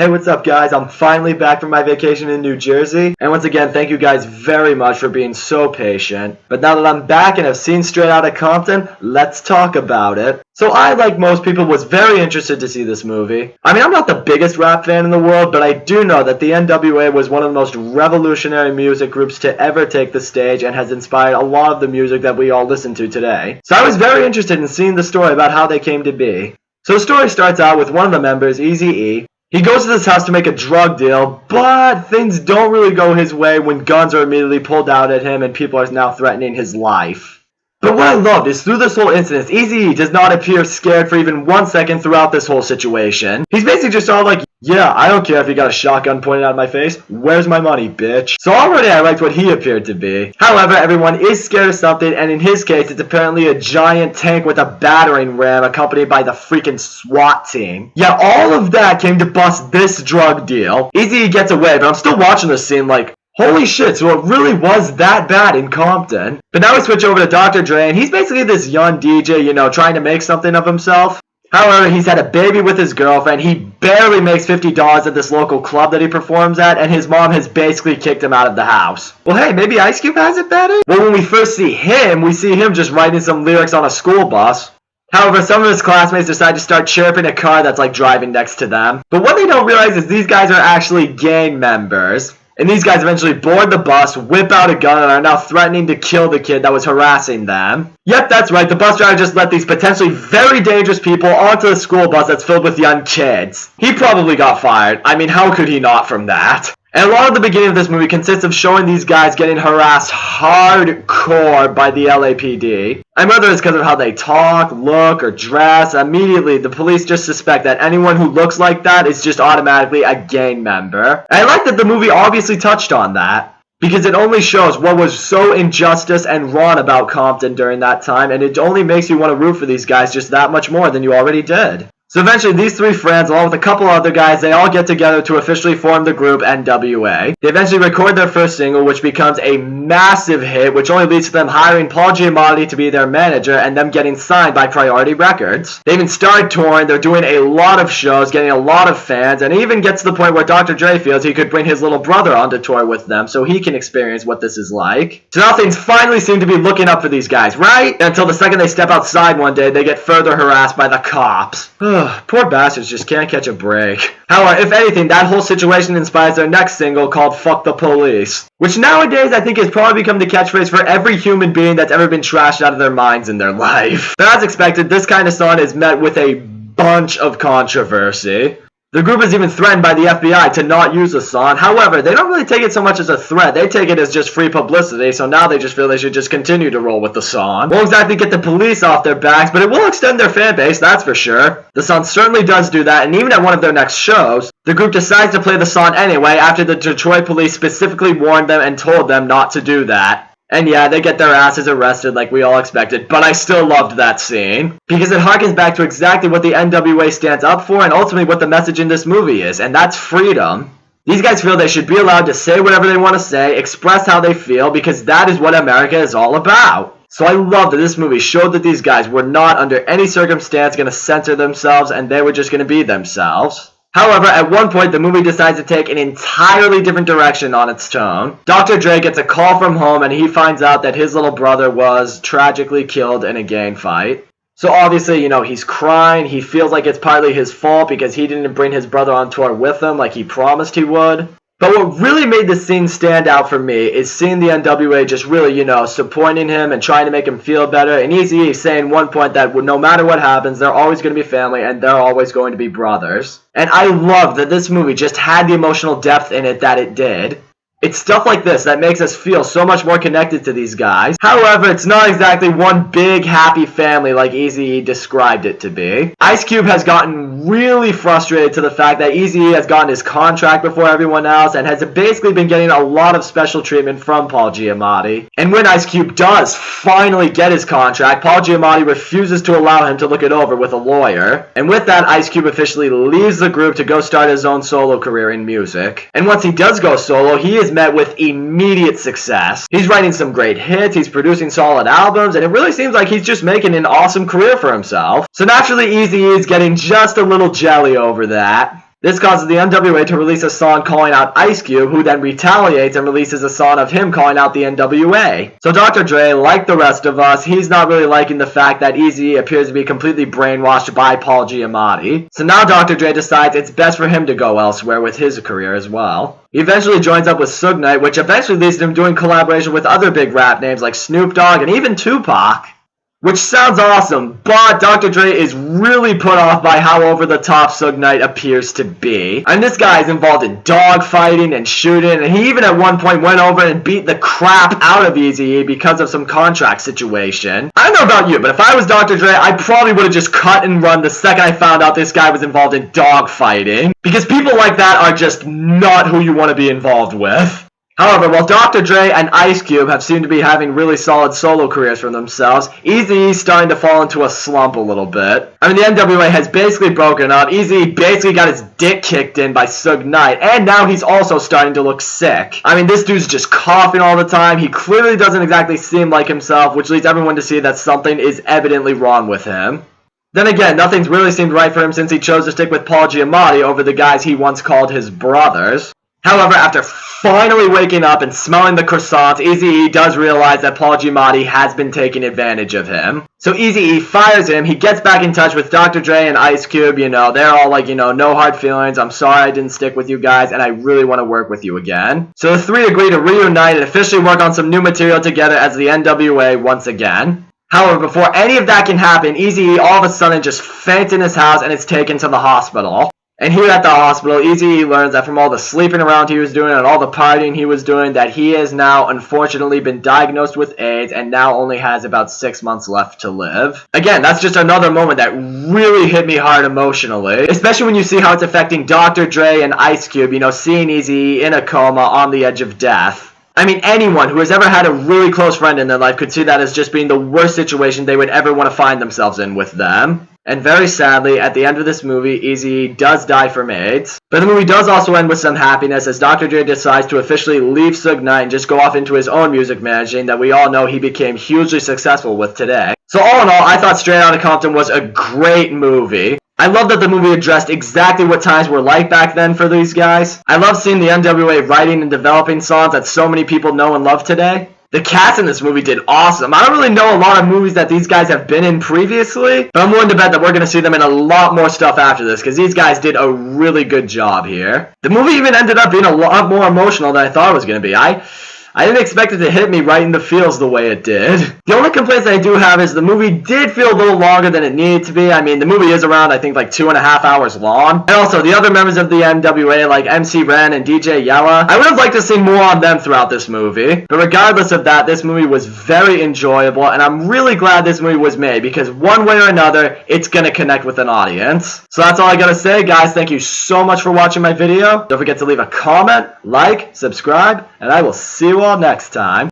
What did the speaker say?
Hey, what's up, guys? I'm finally back from my vacation in New Jersey. And once again, thank you guys very much for being so patient. But now that I'm back and have seen Straight Outta Compton, let's talk about it. So I, like most people, was very interested to see this movie. I mean, I'm not the biggest rap fan in the world, but I do know that the NWA was one of the most revolutionary music groups to ever take the stage and has inspired a lot of the music that we all listen to today. So I was very interested in seeing the story about how they came to be. So the story starts out with one of the members, Eazy-E. He goes to this house to make a drug deal, but things don't really go his way when guns are immediately pulled out at him and people are now threatening his life. But what I loved is through this whole incident, Eazy-E does not appear scared for even 1 second throughout this whole situation. He's basically just all like, yeah, I don't care if you got a shotgun pointed at my face. Where's my money, bitch? So already I liked what he appeared to be. However, everyone is scared of something, and in his case, it's apparently a giant tank with a battering ram accompanied by the freaking SWAT team. Yeah, all of that came to bust this drug deal. Eazy-E gets away, but I'm still watching this scene like, holy shit, so it really was that bad in Compton. But now we switch over to Dr. Dre, and he's basically this young DJ, trying to make something of himself. However, he's had a baby with his girlfriend, he barely makes $50 at this local club that he performs at, and his mom has basically kicked him out of the house. Well, hey, maybe Ice Cube has it better? Well, when we first see him just writing some lyrics on a school bus. However, some of his classmates decide to start chirping a car that's like driving next to them. But what they don't realize is these guys are actually gang members. And these guys eventually board the bus, whip out a gun, and are now threatening to kill the kid that was harassing them. Yep, that's right, the bus driver just let these potentially very dangerous people onto the school bus that's filled with young kids. He probably got fired. I mean, how could he not from that? And a lot of the beginning of this movie consists of showing these guys getting harassed hardcore by the LAPD. And whether it's because of how they talk, look, or dress, immediately the police just suspect that anyone who looks like that is just automatically a gang member. And I like that the movie obviously touched on that, because it only shows what was so injustice and wrong about Compton during that time, and it only makes you want to root for these guys just that much more than you already did. So eventually these three friends, along with a couple other guys, they all get together to officially form the group NWA. They eventually record their first single, which becomes a massive hit, which only leads to them hiring Paul Giamatti to be their manager and them getting signed by Priority Records. They even started touring, they're doing a lot of shows, getting a lot of fans, and it even gets to the point where Dr. Dre feels he could bring his little brother onto tour with them so he can experience what this is like. So now things finally seem to be looking up for these guys, right? Until the second they step outside one day, they get further harassed by the cops. Poor bastards just can't catch a break. However, if anything, that whole situation inspires their next single called Fuck the Police, which nowadays I think has probably become the catchphrase for every human being that's ever been trashed out of their minds in their life. But as expected, this kind of song is met with a bunch of controversy. The group is even threatened by the FBI to not use the song. However, they don't really take it so much as a threat. They take it as just free publicity, so now they just feel they should just continue to roll with the song. Won't exactly get the police off their backs, but it will extend their fan base, that's for sure. The song certainly does do that, and even at one of their next shows, the group decides to play the song anyway after the Detroit police specifically warned them and told them not to do that. And yeah, they get their asses arrested like we all expected, but I still loved that scene. Because it harkens back to exactly what the NWA stands up for and ultimately what the message in this movie is, and that's freedom. These guys feel they should be allowed to say whatever they want to say, express how they feel, because that is what America is all about. So I love that this movie showed that these guys were not under any circumstance going to censor themselves and they were just going to be themselves. However, at one point, the movie decides to take an entirely different direction on its tone. Dr. Dre gets a call from home and he finds out that his little brother was tragically killed in a gang fight. So obviously, he's crying. He feels like it's partly his fault because he didn't bring his brother on tour with him like he promised he would. But what really made this scene stand out for me is seeing the NWA just really, supporting him and trying to make him feel better. And Eazy-E saying one point that no matter what happens, they're always going to be family and they're always going to be brothers. And I love that this movie just had the emotional depth in it that it did. It's stuff like this that makes us feel so much more connected to these guys. However, it's not exactly one big happy family like Eazy-E described it to be. Ice Cube has gotten really frustrated to the fact that Eazy-E has gotten his contract before everyone else and has basically been getting a lot of special treatment from Paul Giamatti. And when Ice Cube does finally get his contract, Paul Giamatti refuses to allow him to look it over with a lawyer. And with that, Ice Cube officially leaves the group to go start his own solo career in music. And once he does go solo, he is met with immediate success. He's writing some great hits, he's producing solid albums, and it really seems like he's just making an awesome career for himself. So naturally, Eazy-E is getting just a little jelly over that. This causes the NWA to release a song calling out Ice Cube, who then retaliates and releases a song of him calling out the NWA. So Dr. Dre, like the rest of us, he's not really liking the fact that Eazy appears to be completely brainwashed by Paul Giamatti. So now Dr. Dre decides it's best for him to go elsewhere with his career as well. He eventually joins up with Suge Knight, which eventually leads to him doing collaboration with other big rap names like Snoop Dogg and even Tupac. Which sounds awesome, but Dr. Dre is really put off by how over-the-top Suge Knight appears to be. And this guy is involved in dog fighting and shooting, and he even at one point went over and beat the crap out of Eazy-E because of some contract situation. I don't know about you, but if I was Dr. Dre, I probably would have just cut and run the second I found out this guy was involved in dog fighting. Because people like that are just not who you want to be involved with. However, while Dr. Dre and Ice Cube have seemed to be having really solid solo careers for themselves, Eazy-E's starting to fall into a slump a little bit. I mean, the NWA has basically broken up, Eazy-E basically got his dick kicked in by Suge Knight, and now he's also starting to look sick. I mean, this dude's just coughing all the time, he clearly doesn't exactly seem like himself, which leads everyone to see that something is evidently wrong with him. Then again, nothing's really seemed right for him since he chose to stick with Paul Giamatti over the guys he once called his brothers. However, after finally waking up and smelling the croissants, Eazy-E does realize that Paul Giamatti has been taking advantage of him. So Eazy-E fires him, he gets back in touch with Dr. Dre and Ice Cube, they're all like, no hard feelings, I'm sorry I didn't stick with you guys, and I really want to work with you again. So the three agree to reunite and officially work on some new material together as the NWA once again. However, before any of that can happen, Eazy-E all of a sudden just faints in his house and is taken to the hospital. And here at the hospital, Eazy-E learns that from all the sleeping around he was doing and all the partying he was doing, that he has now unfortunately been diagnosed with AIDS and now only has about 6 months left to live. Again, that's just another moment that really hit me hard emotionally, especially when you see how it's affecting Dr. Dre and Ice Cube, seeing Eazy-E in a coma on the edge of death. I mean, anyone who has ever had a really close friend in their life could see that as just being the worst situation they would ever want to find themselves in with them. And very sadly, at the end of this movie, Eazy-E does die from AIDS. But the movie does also end with some happiness as Dr. Dre decides to officially leave Suge Knight and just go off into his own music managing that we all know he became hugely successful with today. So all in all, I thought Straight Outta Compton was a great movie. I love that the movie addressed exactly what times were like back then for these guys. I love seeing the NWA writing and developing songs that so many people know and love today. The cast in this movie did awesome. I don't really know a lot of movies that these guys have been in previously, but I'm willing to bet that we're going to see them in a lot more stuff after this, because these guys did a really good job here. The movie even ended up being a lot more emotional than I thought it was going to be. I didn't expect it to hit me right in the feels the way it did. The only complaints I do have is the movie did feel a little longer than it needed to be. I mean, the movie is around, I think, like 2.5 hours long. And also, the other members of the NWA, like MC Ren and DJ Yella, I would have liked to see more on them throughout this movie. But regardless of that, this movie was very enjoyable, and I'm really glad this movie was made, because one way or another, it's gonna connect with an audience. So that's all I gotta say, guys. Thank you so much for watching my video. Don't forget to leave a comment, like, subscribe, and I will see you all next time.